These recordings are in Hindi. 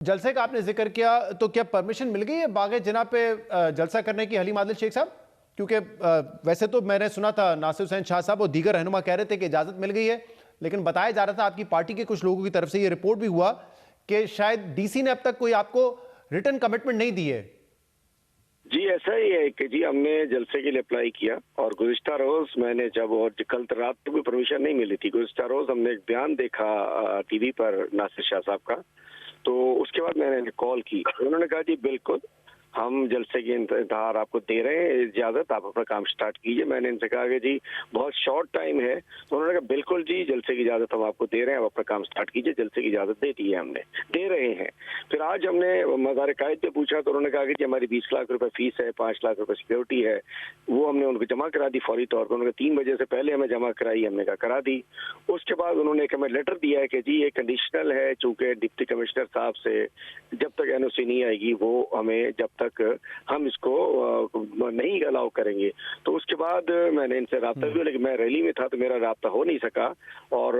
जलसे का आपने जिक्र किया, तो क्या परमिशन मिल गई है बागे जिना पे जलसा करने की हलीम आदिल शेख साहब? क्योंकि वैसे तो मैंने सुना था नासिर हुसैन शाह साहब और दीगर रहनुमा कह रहे थे कि इजाजत मिल गई है, लेकिन बताया जा रहा था आपकी पार्टी के कुछ लोगों की तरफ से ये रिपोर्ट भी हुआ कि शायद डीसी ने अब तक कोई आपको रिटर्न कमिटमेंट नहीं दी है। जी, ऐसा ही है कि जी हमने जलसे के लिए अप्लाई किया और गुज़िश्ता रोज मैंने जब और कल रात को भी परमिशन नहीं मिली थी। गुज़िश्ता रोज हमने एक बयान देखा टीवी पर नासिर शाह साहब का, तो उसके बाद मैंने कॉल की। उन्होंने कहा जी बिल्कुल हम जलसे की इंतजार आपको दे रहे हैं, इजाजत आप अपना काम स्टार्ट कीजिए। मैंने इनसे कहा कि जी बहुत शॉर्ट टाइम है, तो उन्होंने कहा बिल्कुल जी जलसे की इजाजत हम आपको दे रहे हैं, आप अपना काम स्टार्ट कीजिए। जलसे की इजाजत दे दी है, हमने दे रहे हैं। फिर आज हमने मज़ार कायद पे पूछा तो उन्होंने कहा कि जी हमारी 20 लाख रुपए फीस है, 5 लाख रुपए सिक्योरिटी है, वो हमने उनको जमा करा दी फौरी तौर पर। उन्होंने 3 बजे से पहले हमें जमा कराई, हमने कहा करा दी। उसके बाद उन्होंने एक हमें लेटर दिया है कि जी ये कंडीशनल है, चूंकि डिप्टी कमिश्नर साहब से जब तक एनओसी नहीं आएगी वो हमें जब तक हम इसको नहीं अलाउ करेंगे। तो उसके बाद मैंने इनसे राब्ता भी, लेकिन मैं रैली में था तो मेरा राब्ता हो नहीं सका। और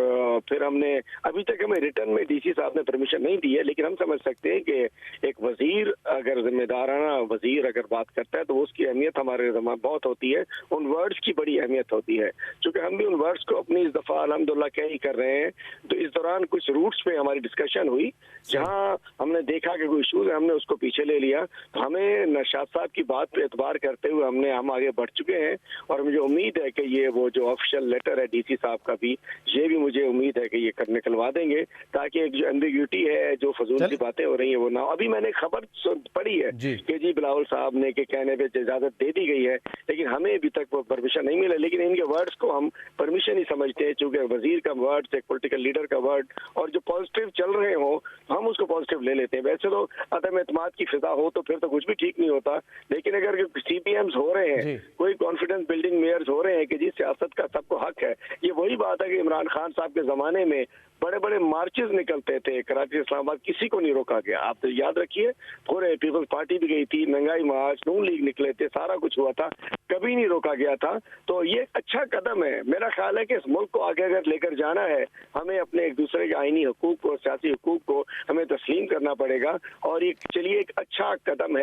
फिर हमने अभी तक हमें रिटर्न में डीसी साहब ने परमिशन नहीं दी है, लेकिन हम समझ सकते हैं कि एक वजीर अगर जिम्मेदाराना वजीर अगर बात करता है तो उसकी अहमियत हमारे बहुत होती है, उन वर्ड्स की बड़ी अहमियत होती है। चूंकि हम भी उन वर्ड्स को अपनी इस दफा अल्हम्दुलिल्लाह क्या ही कर रहे हैं। तो इस दौरान कुछ रूट्स पे हमारी डिस्कशन हुई, जहां हमने देखा कि कोई इशूज है, हमने उसको पीछे ले लिया। तो हमें नशाद साहब की बात पे एतबार करते हुए हम आगे बढ़ चुके हैं। और मुझे उम्मीद है कि ये वो जो ऑफिशियल लेटर है डीसी साहब का भी, ये भी मुझे उम्मीद है कि ये निकलवा देंगे, ताकि एक जो एम्बिग्यूटी है, जो फजूल सी बातें हो रही है वो ना। अभी मैंने खबर पढ़ी है कि जी बिलावल साहब ने के कहने पे इजाजत दे दी गई है, लेकिन हमें अभी तक वो परमिशन नहीं मिला। लेकिन इनके वर्ड्स को हम परमिशन ही समझते हैं, चूंकि वजीर का वर्ड, एक पोलिटिकल लीडर का वर्ड, और जो पॉजिटिव चल रहे हो हम उसको पॉजिटिव ले लेते हैं। वैसे तो अदम एतमाद की फिजा हो तो फिर तो कुछ भी ठीक नहीं होता, लेकिन अगर सीपीएम्स हो रहे हैं, कोई कॉन्फिडेंस बिल्डिंग मेयर्स हो रहे हैं कि जी सियासत का सबको हक है। ये वही बात है कि इमरान खान साहब के जमाने में बड़े बड़े मार्चेस निकलते थे कराची इस्लामाबाद, किसी को नहीं रोका गया। आप तो याद रखिए, पूरे पीपल्स पार्टी भी गई थी, महंगाई मार्च, नून लीग निकले थे, सारा कुछ हुआ था, कभी नहीं रोका गया था। तो ये अच्छा कदम है। मेरा ख्याल है कि इस मुल्क को आगे अगर लेकर जाना है, हमें अपने एक दूसरे के आईनी हकूक को, सियासी हकूक को हमें तस्लीम करना पड़ेगा। और ये चलिए एक अच्छा कदम है।